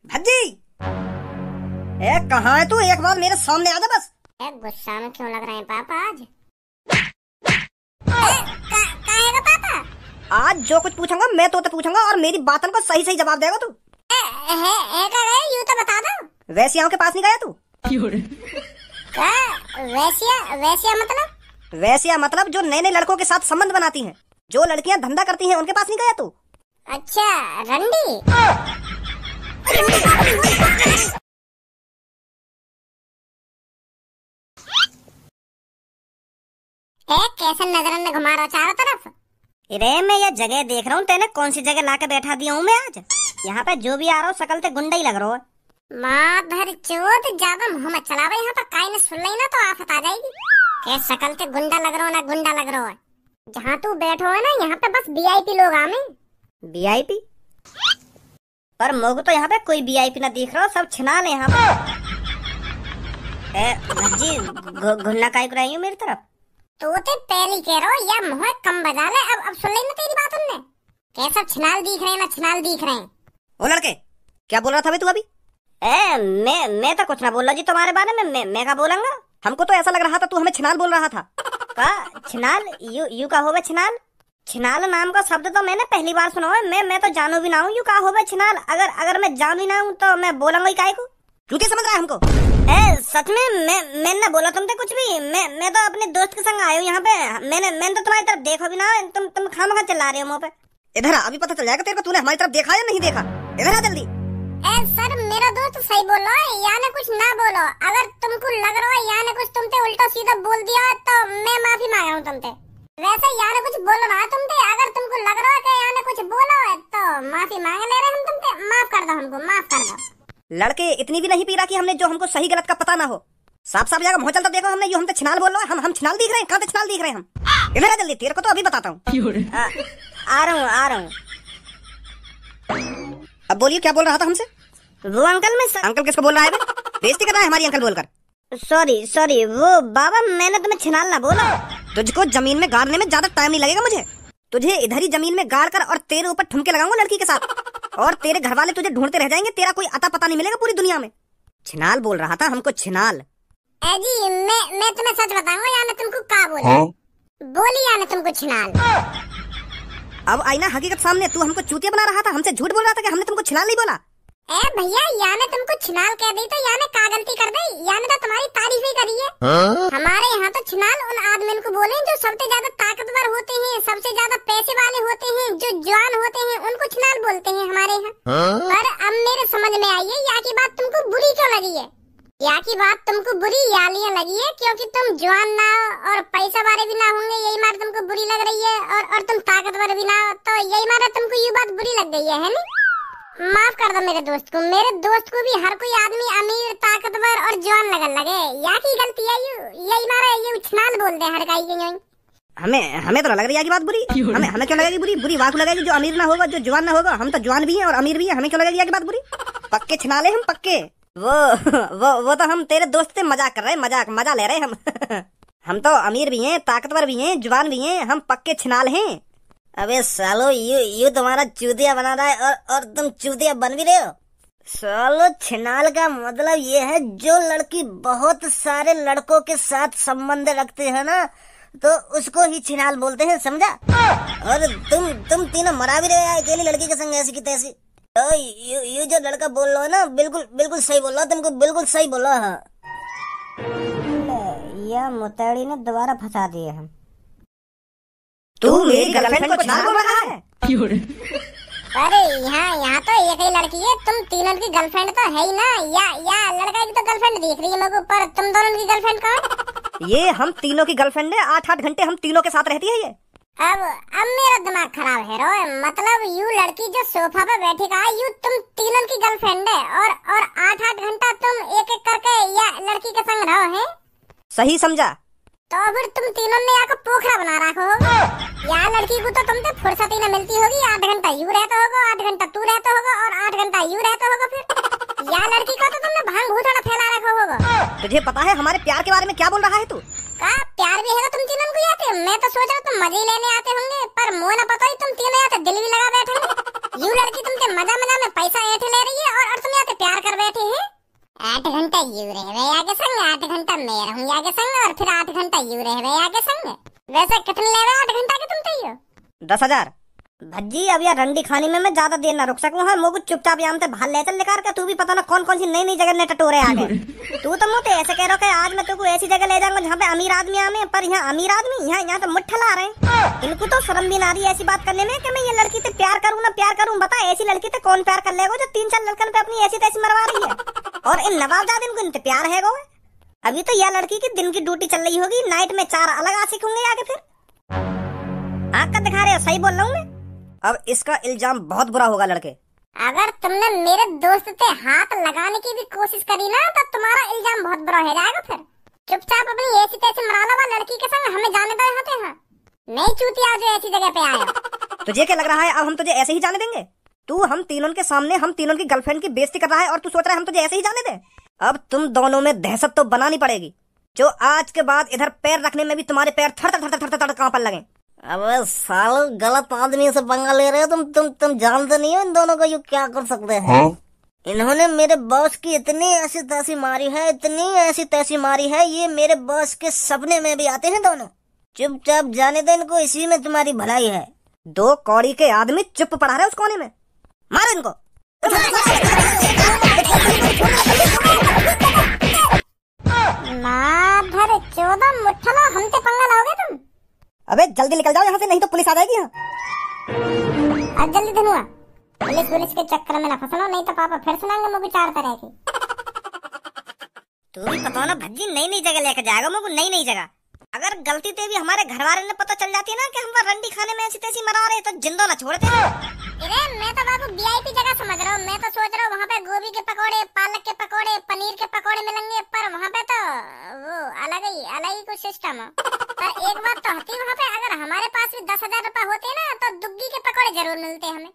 भज्जी, ए कहाँ है तू? एक बार मेरे सामने आ जा बस। गुस्सा में क्यों लग रहे हैं पापा आज? काहेगा पापा? आज जो कुछ पूछूंगा मैं तो पूछूंगा और मेरी बातों को सही सही जवाब देगा तू। यूँ तो बता दो। वैसियाओं के पास नहीं गया तू? वैसिया मतलब? वैसिया मतलब जो नए नए लड़कों के साथ संबंध बनाती हैं, जो लड़कियां धंधा करती हैं, उनके पास नहीं गया तू? अच्छा, रंडी। कैसे नजर में घुमा रहा चारों तरफ? अरे मैं ये जगह देख रहा हूँ, तेने कौन सी जगह लाके बैठा दिया हूँ मैं आज? यहाँ पे जो भी आ रहा हूँ शकल ते गुंडा ही लग रहा है। माँ भर चोट, ज्यादा मुँह मत चलावे, यहाँ पर काई ने सुन ली ना तो आफत आ जाएगी। क्या शकल ते गुंडा लग रहा हो ना गुंडा लग रहा है? जहाँ तू बैठो है ना यहाँ पे बस वीआईपी लोग आमे। वीआईपी? पर मोग तो यहाँ पे कोई वीआईपी ना दिख रहा, सब छिनाल है यहाँ पे। भज्जी घुन्ना काई को रही हूँ मेरी तरफ? तो ते पहले कह रहा हो या मुँह कम बजा ले, अब सुन ली ना तेरी बात उनने। कैसा छिनाल दिख रहे हैं ना छिनाल दिख रहे हैं। ओ लड़के, क्या बोल रहा था तू अभी? मैं तो कुछ ना बोल रहा जी तुम्हारे बारे में। मैं क्या बोलूंगा? हमको तो ऐसा लग रहा था तू हमें छिनाल बोल रहा था। का छिनाल? यू का होवे छिनाल? छिनाल नाम का शब्द तो मैंने पहली बार सुना है। मैं तो जानू भी ना हूँ यू का होवे छिनाल। अगर मैं जानू ही ना हूँ तो मैं बोलूंगा ही काहे को? झूठे समझ रहा है हमको? सच में मैं ना बोला तुमसे कुछ भी। मैं तो अपने दोस्त के संग आया हूँ यहाँ पे। मैंने तो तुम्हारी तरफ देखा भी ना। तुम खामखा चिल्ला रहे हो मुँह पे। इधर अभी पता चल जाएगा तेरे को तूने हमारी तरफ देखा या नहीं देखा। इधर आ जल्दी। सर मेरा दोस्त सही बोल रहा है, या ने कुछ ना बोलो। अगर तुमको लग रहा है या ने कुछ तुमसे उल्टा सीधा बोल दिया तो मैं माफी मांग रहा हूँ तुमसे। वैसे या ने कुछ बोल रहा है तुमसे, अगर तुमको लग रहा है कि या ने कुछ बोला है तो माफी मांग ले रहे हम तुमसे। माफ कर दो हमको, माफ कर दो। लड़के इतनी भी नहीं पी रहा कि हमने जो हमको सही गलत का पता ना हो। साफ साफ जगह मुँह चलता देखो हमने यू हमसे छिनाल बोल रहा है। हम छिनाल दिख रहे हैं? कहाँ छिनाल दिख रहे हैं हम? इधर आ जल्दी, तेरे को तो अभी बताता हूँ। आ रहा हूँ। अब बोलिए क्या बोल रहा था हमसे? वो अंकल में अंकल किसको बोल रहा है? बेइज्जती कर रहा है हमारी अंकल बोलकर। सॉरी वो बाबा मैंने तुम्हें छिनाल ना बोला। तुझको जमीन में गाड़ने में ज्यादा टाइम नहीं लगेगा मुझे। तुझे इधर ही जमीन में गाड़ कर और तेरे ऊपर ठुमके लगाऊंगा लड़की के साथ, और तेरे घर वाले तुझे ढूंढते रह जाएंगे। तेरा कोई अता पता नहीं मिलेगा पूरी दुनिया में। छिनाल बोल रहा था हमको, छिनाल। जी मैं तुम्हें सच बताऊंगा, या ने तुमको क्या बोला? बोली या ने तुमको छिनाल? अब आई ना हकीकत सामने। तू हमको चूतिया बना रहा था, हमसे झूठ बोल रहा था कि हमने तुमको छिनाल नहीं बोला। भैया या ने तुमको छिनाल कह दी तो या ने क्या गलती कर दी? या ने तो तुम्हारी तारीफ ही करी है। हमारे यहाँ तो छिनाल उन आदमी को बोले जो सबसे ज्यादा ताकतवर होते हैं, सबसे ज्यादा पैसे वाले होते हैं, जो जवान होते हैं, उनको छिनाल बोलते हैं हमारे यहाँ। पर अब मेरे समझ में आई है या की बात तुमको बुरी क्यों लगी है। या की बात तुमको बुरी यालियाँ लगी है क्योंकि तुम जवान ना और पैसा वाले भी ना होंगे, यही मार तुमको बुरी लग रही है। और तुम ताकतवर भी ना तो यही मारा तुमको ये बात बुरी लग गई है ना? माफ कर दो मेरे दोस्त को। मेरे दोस्त को भी हर कोई आदमी अमीर, ताकतवर और जवान लगन लगे। या की गलती है यही मारा ये छिनाल बोल दे हर काई के। हमें तो लग रही है की बात बुरी। हमें क्यों लगेगी बुरी? बुरी वाक लगेगी जो अमीर ना होगा, जो जवान ना होगा। हम तो जवान भी हैं और अमीर भी हैं, हमें क्यों लगेगी की बात बुरी? पक्के छिनाले हम, पक्के। वो तो हम तेरे दोस्त से मजाक कर रहे हैं, मजा ले रहे हैं हम। हम तो अमीर भी हैं, ताकतवर भी हैं, जवान भी हैं, हम पक्के छिनाल हैं। अबे सालो यू तुम्हारा चूतिया बना रहा है और तुम चूतिया बन भी रहे हो। सालो छिनाल का मतलब ये है जो लड़की बहुत सारे लड़कों के साथ संबंध रखते हैं ना तो उसको ही छिनाल बोलते हैं, समझा? और तुम तीनों मरा भी रहे हो अकेली लड़की के संग ऐसी की तैसी। तो यू जो लड़का बोल रहा है ना बिल्कुल सही बोल रहा, तुमको बिल्कुल सही बोला है। यह मुतैड़ी ने दोबारा फंसा दिए हम। तू मेरी गर्लफ्रेंड को छिनाल बोल रहा है? अरे यहाँ तो एक ही लड़की है, तुम तीनों की गर्लफ्रेंड तो है ही ना। या लड़का की तो गर्लफ्रेंड दिख रही है मेरे को, पर तुम दोनों की गर्लफ्रेंड कौन? ये हम तीनों की गर्लफ्रेंड है। 8-8 घंटे हम तीनों के साथ रहती है ये। अब मेरा दिमाग खराब है रो। मतलब यू लड़की जो सोफा पे बैठी का यू तुम तीनों की गर्लफ्रेंड है और 8-8 घंटा तुम एक करके या लड़की के संग रहो है। सही समझा? तो फिर तुम तीनों ने यहाँ पोखरा बना रखा होगा। या लड़की को तो तुमसे फुर्सत ही न मिलती होगी। 8 घंटा यू रहता होगा, 8 घंटा तू रहता होगा और 8 घंटा यू रहता होगा। फिर या लड़की को तो तुमने भांग भूतड़ा फैला रखा होगा। तुझे पता है हमारे प्यार के बारे में क्या बोल रहा है तू? का प्यार भी है तुम तीनों को आते? मैं तो सोच रहा तुम मजे लेने आते होंगे, पर मुँह न पता ही तुम तीनों यहाँ दिल भी लगा बैठे। यू लड़की तुमसे मजा में पैसा ऐठे ले रही है और तुम यहाँ यू रह गए आगे संग, 8 घंटा मैं रहूं आगे संग, और फिर 8 घंटा यू रह गए आगे संग। वैसे कितने ले रहे 8 घंटा के तुम चाहिए? 10,000। भज्जी अब यार रंडी खाने में मैं ज्यादा देर ना रुक सकूं। हाँ मोको चुपचाप यहाँ से बाहर ले चल निकाल के। तू भी पता ना कौन कौन सी नई नई जगह ने टटोरे आ गए। तू तो मुझे ऐसे कह रहा कि आज मैं तुमको ऐसी जगह ले जाऊंगा जहाँ पे अमीर आदमी आवे, पर यहाँ अमीर आदमी यहाँ तो मुट्ठा ला रहे हैं। इनको तो शर्म भी ना आ रही ऐसी बात करने में कि मैं ये लड़की से प्यार करूँ ना प्यार करूँ। बता ऐसी लड़की से कौन प्यार कर लेगा जो 3-4 लड़कन पे अपनी ऐसी तैसी मरवा रही है। और इन नवाबजाद इनको इनसे प्यार है गो। अभी तो यह लड़की की दिन की ड्यूटी चल रही होगी, नाइट में 4 अलग आशिक होंगे आगे। फिर आंख का दिखा रहे हो, सही बोल रहा हूँ मैं? अब इसका इल्जाम बहुत बुरा होगा लड़के। अगर तुमने मेरे दोस्त से हाथ लगाने की भी कोशिश करी ना तो तुम्हारा इल्जाम बहुत बुरा हो जाएगा। फिर चुपचाप अपनी ऐसी तैसी मराला वाला लड़की के संग हमें जाने दो यहाँ से। हाँ नहीं चूतिया जो ऐसी जगह पे आया। तुझे क्या लग रहा है अब हम तुझे ऐसे ही जाने देंगे? तू हम तीनों के सामने हम तीनों की गर्लफ्रेंड की बेइज्जती कर रहा है और तू सोच रहा है हम तुझे ऐसे ही जाने दे? अब तुम दोनों में दहशत तो बनानी पड़ेगी, जो आज के बाद इधर पैर रखने में भी तुम्हारे पैर थड़ थड़ थड़ थड़ कांपने लगे। अबे सालो गलत आदमी से पंगा ले रहे हो तुम जानते नहीं हो इन दोनों को ये क्या कर सकते हैं। इन्होंने मेरे बॉस की इतनी ऐसी तैसी मारी है, इतनी ऐसी तैसी मारी है, ये मेरे बॉस के सपने में भी आते हैं दोनों। चुपचाप जाने दो इनको, इसी में तुम्हारी भलाई है। 2 कौड़ी के आदमी चुप पड़ा रहे उस कोने में, मारो इनको। माधर 14 मुठ्ठला हमसे पंगा लाओगे तुम? अबे जल्दी निकल जाओ यहाँ से, नहीं तो पुलिस आ जाएगी यहाँ। अब जल्दी धनुआ, पुलिस के चक्कर में ना फंसना, नहीं तो पापा फिर सुनाएंगे मुझे 4 तरह की। तू भी पता ना भज्जी नई नई जगह लेकर जाएगा मुझे, नई नई जगह। अगर गलती से भी हमारे घर वाले ने पता चल जाती ना कि हम रंडी खाने में ऐसी तैसी मरा रहे तो जिंदा ना छोड़ते। अरे मैं तो बाबू VIP जगह समझ रहा हूँ। मैं तो सोच रहा हूँ वहाँ पे गोभी के पकौड़े, पालक के पकौड़े, पनीर के पकौड़े मिलेंगे, पर वहाँ पे तो वो अलग ही कुछ सिस्टम है। पर एक बात तो होती वहाँ पे, अगर हमारे पास भी 10,000 रुपए होते ना तो दुग्गी के पकौड़े जरूर मिलते हमें।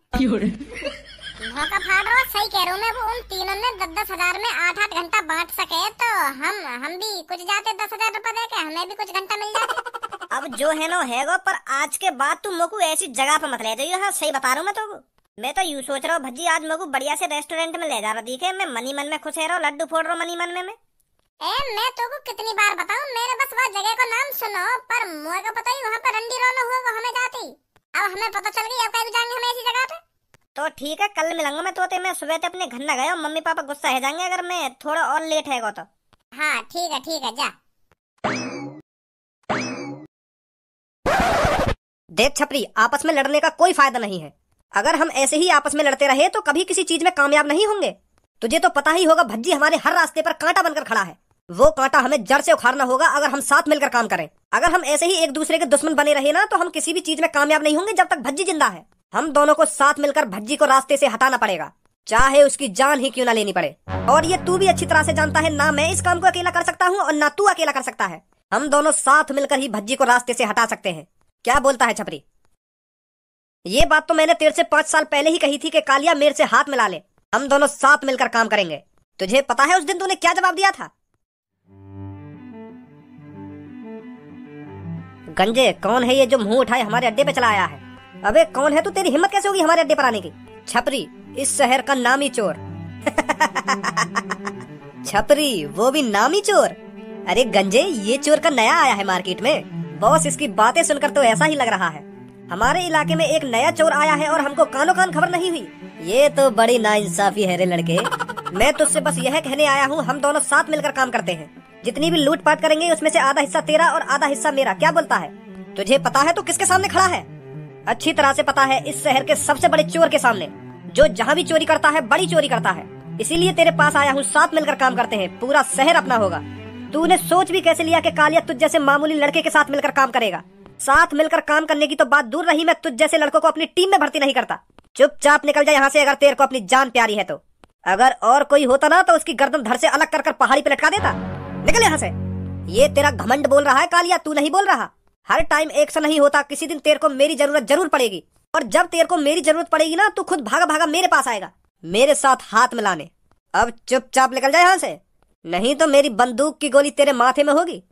मौका फाड़ रहा, सही कह रहा हूँ मैं। वो उन तीनों ने 10-10 हजार में 8-8 घंटा बांट सके तो हम भी कुछ जाते 10,000 रुपए दे के, हमें भी कुछ घंटा मिल जाते। अब जो है ना है गो, पर आज के बाद तुम मोको ऐसी जगह पे मत ले जाइयो। हाँ सही बता रहा हूँ मैं तो। मैं तो यूँ सोच रहा हूँ भज्जी आज मोको बढ़िया से रेस्टोरेंट में ले जा रहा दिखे, मैं मनी मन में खुश रहा हूँ, लड्डू फोड़ रहा हूँ मनी मन में। मैं तो को कितनी बार बताऊं, मेरे बस वह जगह का नाम सुनो, पर मुझे को पता ही वहाँ पर रंडी रोना हुआ हमें जाती। अब हमें पता चल गई, अब कहीं जाएंगे हम ऐसी जगह पे। तो ठीक है, कल मिलूंगा मैं तोते। मैं सुबह से अपने घर न गया, मम्मी पापा गुस्सा है जाएंगे अगर मैं थोड़ा और लेट है तो। हाँ ठीक है जा। देख छपरी, आपस में लड़ने का कोई फायदा नहीं है। अगर हम ऐसे ही आपस में लड़ते रहे तो कभी किसी चीज में कामयाब नहीं होंगे। तुझे तो पता ही होगा भज्जी हमारे हर रास्ते पर कांटा बनकर खड़ा है। वो कांटा हमें जड़ से उखाड़ना होगा अगर हम साथ मिलकर काम करें। अगर हम ऐसे ही एक दूसरे के दुश्मन बने रहे ना तो हम किसी भी चीज में कामयाब नहीं होंगे जब तक भज्जी जिंदा है। हम दोनों को साथ मिलकर भज्जी को रास्ते से हटाना पड़ेगा, चाहे उसकी जान ही क्यों ना लेनी पड़े। और ये तू भी अच्छी तरह से जानता है, ना मैं इस काम को अकेला कर सकता हूँ और ना तू अकेला कर सकता है। हम दोनों साथ मिलकर ही भज्जी को रास्ते से हटा सकते हैं। क्या बोलता है छपरी? ये बात तो मैंने तेरे से 5 साल पहले ही कही थी कि कालिया मेरे से हाथ मिला ले, हम दोनों साथ मिलकर काम करेंगे। तुझे पता है उस दिन तूने क्या जवाब दिया था? गंजे, कौन है ये जो मुंह उठाए हमारे अड्डे पे चला आया है? अबे कौन है तू? तेरी हिम्मत कैसे होगी हमारे अड्डे पर आने की? छपरी, इस शहर का नामी चोर। छपरी, वो भी नामी चोर? अरे गंजे, ये चोर का नया आया है मार्केट में। बॉस, इसकी बातें सुनकर तो ऐसा ही लग रहा है हमारे इलाके में एक नया चोर आया है और हमको कानों कान खबर नहीं हुई। ये तो बड़ी नाइंसाफी है रे लड़के। मैं तुझसे बस यह कहने आया हूँ, हम दोनों साथ मिलकर काम करते हैं। जितनी भी लूटपाट करेंगे उसमें से आधा हिस्सा तेरा और आधा हिस्सा मेरा। क्या बोलता है? तुझे पता है तू किसके सामने खड़ा है? अच्छी तरह से पता है, इस शहर के सबसे बड़े चोर के सामने, जो जहाँ भी चोरी करता है बड़ी चोरी करता है। इसीलिए तेरे पास आया हूँ, साथ मिलकर काम करते हैं, पूरा शहर अपना होगा। तूने सोच भी कैसे लिया कि कालिया तुझ जैसे मामूली लड़के के साथ मिलकर काम करेगा? साथ मिलकर काम करने की तो बात दूर रही, मैं तुझ जैसे लड़कों को अपनी टीम में भर्ती नहीं करता। चुपचाप निकल जा यहाँ से अगर तेरे को अपनी जान प्यारी है तो। अगर और कोई होता ना तो उसकी गर्दन धड़ से अलग कर कर पहाड़ी पे लटका देता। निकल यहाँ से। ये तेरा घमंड बोल रहा है कालिया, तू नहीं बोल रहा। हर टाइम एक सा नहीं होता, किसी दिन तेरे को मेरी जरूरत जरूर पड़ेगी। और जब तेरे को मेरी जरूरत पड़ेगी ना तू खुद भागा भागा मेरे पास आएगा, मेरे साथ हाथ मिलाने। अब चुपचाप निकल जा यहाँ से, नहीं तो मेरी बंदूक की गोली तेरे माथे में होगी।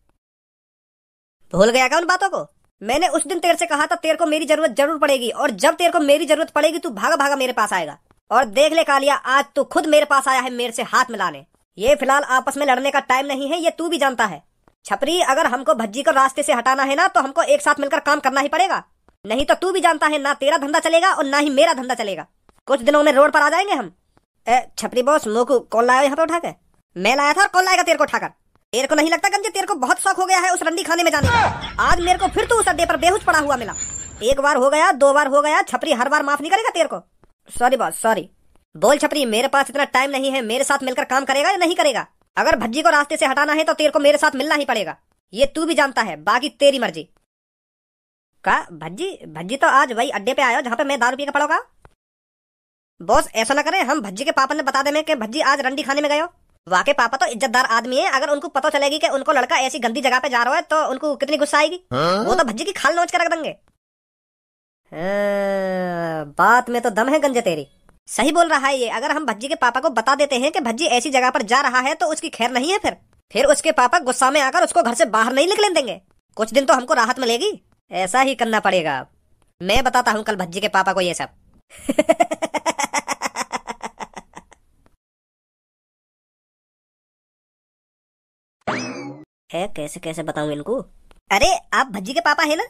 भूल गया क्या उन बातों को? मैंने उस दिन तेरे से कहा था तेरे को मेरी जरूरत जरूर पड़ेगी, और जब तेरे को मेरी जरूरत पड़ेगी तू भागा भागा मेरे पास आएगा। और देख ले कालिया, आज तू खुद मेरे पास आया है मेरे से हाथ मिलाने। ये फिलहाल आपस में लड़ने का टाइम नहीं है, ये तू भी जानता है। छपरी, अगर हमको भज्जी को रास्ते से हटाना है ना तो हमको एक साथ मिलकर काम करना ही पड़ेगा, नहीं तो तू भी जानता है ना तेरा धंधा चलेगा और ना ही मेरा धंधा चलेगा। कुछ दिनों में रोड पर आ जाएंगे हम। छपरी बॉस, मोकू कौन लाया यहाँ पे उठा के? मैं लाया था। और कौन लाएगा तेरे को उठाकर? तेरे को नहीं लगता गंजे तेरे को बहुत शौक हो गया है उस रंडी खाने में जाने का? आज मेरे को फिर तू उस अड्डे पर बेहोश पड़ा हुआ मिला। एक बार हो गया, 2 बार हो गया, छपरी हर बार माफ नहीं करेगा तेरे को। Sorry boss, sorry. बोल छपरी, मेरे पास इतना टाइम नहीं है, मेरे साथ मिलकर काम करेगा या नहीं करेगा? अगर भज्जी को रास्ते से हटाना है तो तेरे को मेरे साथ मिलना ही पड़ेगा, ये तू भी जानता है, बाकी तेरी मर्जी। का भज्जी तो आज वही अड्डे पे आयो जहाँ पे मैं दारू पी के पड़ोगा। बॉस ऐसा ना करें, हम भज्जी के पापा ने बता दे कि भज्जी आज रंडी खाने में गयो। वाके पापा तो इज्जतदार आदमी है, अगर उनको पता चलेगी कि उनको लड़का ऐसी गंदी जगह पे जा रहा है तो उनको कितनी गुस्सा आएगी। वो तो भज्जी की खाल नोच के रख देंगे। बात में तो दम है गंजे तेरी, सही बोल रहा है ये। अगर हम भज्जी के पापा को बता देते हैं कि भज्जी ऐसी जगह पर जा रहा है तो उसकी खैर नहीं है, फिर उसके पापा गुस्सा में आकर उसको घर से बाहर नहीं निकलने देंगे। कुछ दिन तो हमको राहत मिलेगी। ऐसा ही करना पड़ेगा। मैं बताता हूँ कल भज्जी के पापा को ये सब। है कैसे कैसे बताऊं इनको? अरे आप भज्जी के पापा है ना?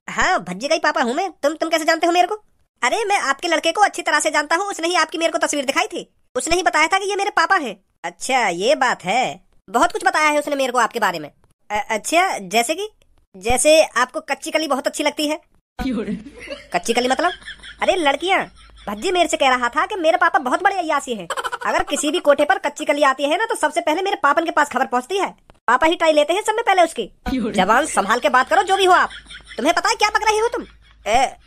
हाँ, भज्जी का ही पापा हूँ मैं। तुम कैसे जानते हो मेरे को? अरे मैं आपके लड़के को अच्छी तरह से जानता हूँ, उसने ही आपकी मेरे को तस्वीर दिखाई थी, उसने ही बताया था कि ये मेरे पापा हैं। अच्छा ये बात है, बहुत कुछ बताया है उसने मेरे को आपके बारे में। अच्छा जैसे आपको कच्ची कली बहुत अच्छी लगती है। कच्ची कली मतलब? अरे लड़कियाँ, भज्जी मेरे से कह रहा था कि मेरे पापा बहुत बड़े अय्यासी हैं। अगर किसी भी कोठे पर कच्ची कली आती है ना तो सबसे पहले मेरे पापन के पास खबर पहुंचती है। पापा ही ट्राई लेते हैं सब में पहले उसकी। जवान संभाल के बात करो, जो भी हो आप। तुम्हें पता है क्या पक रही हो तुम?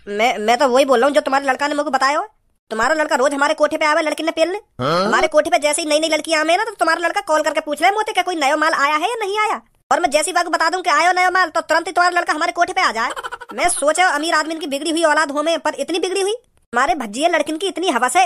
मैं तो वही बोल रहा हूँ जो तुम्हारे लड़का ने मुझे बताया हो। तुम्हारा लड़का रोज हमारे कोठे पे आवे लड़की ने पेलने। हमारे कोठे पे जैसे ही नई नई लड़की आवे ना तो तुम्हारा लड़का कॉल करके पूछ रहे मोते क्या कोई नया माल आया है या नहीं आया। और मैं जैसी बात बता दूं कि आयो नया माल तो तुरंत ही तुम्हारा लड़का हमारे कोठे पे आ जाए। मैं सोचा अमीर आदमी की बिगड़ी हुई औलाद हो में, पर इतनी बिगड़ी हुई हमारे भज्जी लड़किन की इतनी हवस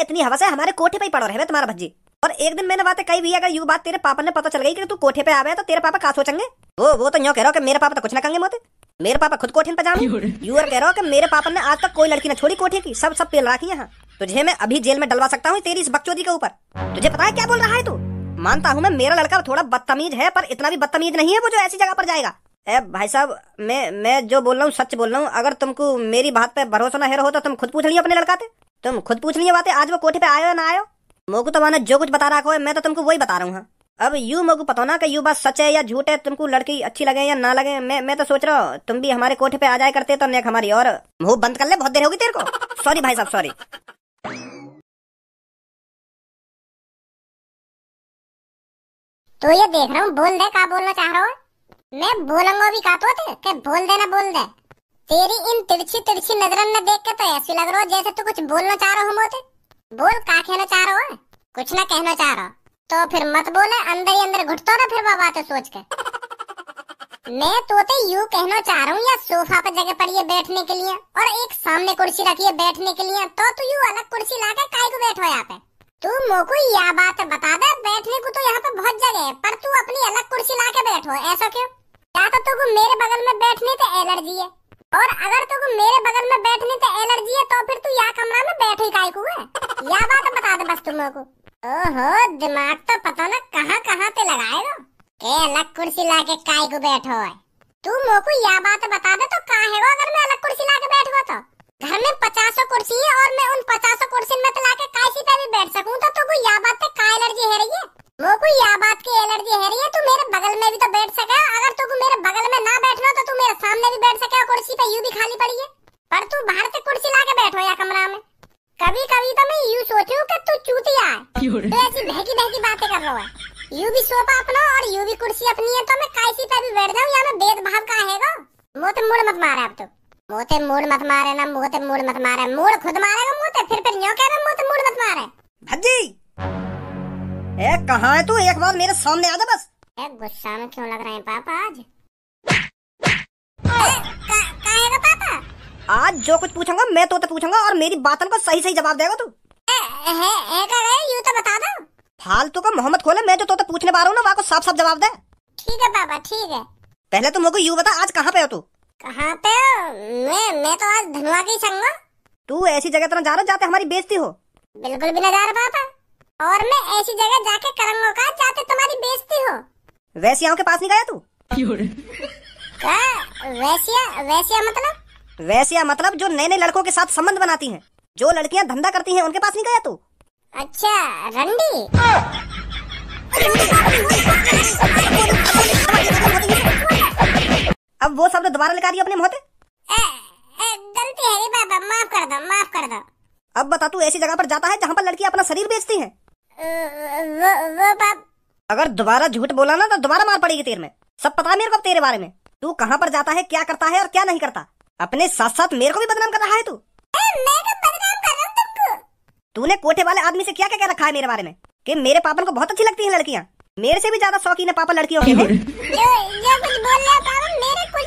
है हमारे कोठे पे ही पड़ो रहे तुम्हारा भज्जी। और एक दिन मैंने बातें कही भी, अगर यू बात तेरे पापा ने पता चल गई कि तू कोठे पे आवे तो तेरे पापा क्या सोचेंगे? वो तो यूं कह रहा कि मेरे पापा तो कुछ ना कहेंगे मोते। मेरे पापा खुद कोठे पे जाए। यू और कह रहा हो कि मेरे पापा ने आज तक कोई लड़की ने छोड़ी कोठे की, सब पेल रखी है। तुझे मैं अभी जेल में डलवा सकता हूँ तेरी इस बकचोदी के ऊपर। तुझे पता है क्या बोल रहा है तू? मानता हूँ मैं मेरा लड़का थोड़ा बदतमीज है, पर इतना भी बदतमीज नहीं है वो जो ऐसी जगह पर जाएगा। भाई साहब, मैं जो बोल रहा हूँ सच बोल रहा हूँ। अगर तुमको मेरी बात पे भरोसा न हो तो तुम खुद पूछ लियो अपने लड़का से। तुम खुद पूछ लियो बातें, आज वो कोठे पे आयो या ना आयो। मोको तो माने जो कुछ बता रखा है मैं तो तुमको वही बता रहा हूँ। अब यू मोको पता ना कि यू बात सच है या झूठ है, तुमको लड़की अच्छी लगे या ना लगे। मैं तो सोच रहा हूँ तुम भी हमारे कोठे पे आ जाए करते तो नेक हमारी। और मुंह बंद कर ले, बहुत देर होगी तेरे को। सॉरी भाई साहब, सॉरी। तो ये देख रहा हूँ, बोल दे क्या बोलना चाह रहा हो। मैं बोलूंगा भी का तो बोल देना, बोल दे। तेरी इन तिरछी तिरछी नजरन ने देख के तो ऐसी लग रहा हो जैसे तू कुछ बोलना चाह रहा हो मोते। बोल क्या कहना चाह रहा हो? कुछ ना कहना चाह रहा तो फिर मत बोले, अंदर ही अंदर घुटतो ना फिर वो बातें सोच के। मैं तोते यूं कहना चाह रहा हूँ, या सोफा पर जगह पड़ी है बैठने के लिए और एक सामने कुर्सी रखी है बैठने के लिए, तो तू यूं अलग कुर्सी लाके काहे को बैठो यहाँ पे? तू मोको यह बात बता दे, बैठने को तो यहाँ पे बहुत जगह है, पर तू अपनी अलग कुर्सी लाके बैठो, ऐसा क्यों? या तो तुमको मेरे बगल में बैठने से एलर्जी है, और अगर तुमको मेरे बगल में बैठने से एलर्जी है तो फिर तू यहाँ कमरा में बैठे काहे को है? यह बात बता दे बस तुम को। ओहो, दिमाग तो पता ना कहाँ कहाँ पे लगाएगा के अलग कुर्सी लाके काहे को बैठो है। तू मोको यह बात बता दे तो का है अगर मैं अलग कुर्सी लाके बैठूंगा तो? घर में 50 कुर्सी है और मैं उन 50 कुर्सी में लाके काशी पे भी बैठ सकूं, तो तुमको यह बात पे का एलर्जी है रही है? मोको यह बात की एलर्जी है रही है, तू मेरे बगल में भी तो बैठ सके। अगर तुमको मेरे बगल में ना बैठना तो तू मेरे सामने भी बैठ सके, कुर्सी पे यूं भी खाली पड़ी है, पर तू बाहर से कुर्सी लाके बैठो या कमरा में। कभी कभी तो मैं यूं सोचूं कि तू चूतिया है, तो ऐसी बहकी बहकी बातें कर रहा है। यूं भी सोफा अपना और यूं भी कुर्सी अपनी है, तो मैं काशी पे भी बैठ जाऊं, या मैं भेदभाव का हैगा? मोते मूड मत मारे अब तो, मोते मूड मत मारे ना, मोते मूड मत मारे, मूड खुद मारेगा मोते, फिर न्यों कह रहा मोते मूड मत मारे। भज्जी कहाँ है तू? एक बार मेरे सामने आ जा बस। गुस्सा में क्यों लग रहे हैं पापा आज? काहेगा पापा? आज जो कुछ पूछूंगा मैं तो पूछूंगा और मेरी बातों का सही सही जवाब देगा तू। यूं तो बता दो। फालतू का मोहम्मद खोले, मैं जो तो पूछने पा रहा हूँ ना वहाँ को साफ साफ जवाब दे। ठीक है पापा, ठीक है। पहले तुम मुझको यूं बता, आज कहाँ पे हो तू? कहाँ पे हो? मैं तो आज धनवा की संग। तू ऐसी जगह तो न जा रहा जाते हमारी बेइज्जती हो। बिल्कुल भी न जा रहा पापा। और मैं ऐसी जगह जाके करूंगा का जाते तुम्हारी बेइज्जती हो। वैश्याओं के पास नहीं गया तू? क्या वैश्या वैश्या मतलब? वैश्या मतलब जो नए नए लड़कों के साथ संबंध बनाती हैं, जो लड़कियां धंधा करती हैं, उनके पास नहीं गया तू? अच्छा रंडी। अब वो शब्द दोबारा लगा रही अपने मुंह पे। गलती है रे बाबा, माफ कर दो माफ कर दो। अब बता, तू ऐसी जगह पर जाता है जहाँ पर लड़कियां अपना शरीर बेचती हैं? वो बाप। अगर दोबारा झूठ बोला ना तो दोबारा मार पड़ेगी तेरे में। सब पता है मेरे को अब तेरे बारे में, तू कहाँ पर जाता है, क्या करता है और क्या नहीं करता। अपने साथ साथ मेरे को भी बदनाम कर रहा है तू। मैं कब बदनाम कर रहा हूँ तुमको? तूने कोठे वाले आदमी से क्या क्या कह रखा है मेरे बारे में कि मेरे पापन को बहुत अच्छी लगती हैं लड़कियां, मेरे से भी ज्यादा शौकीन है पापा लड़कियों के। जो कुछ बोल रहा पापा मेरे कुछ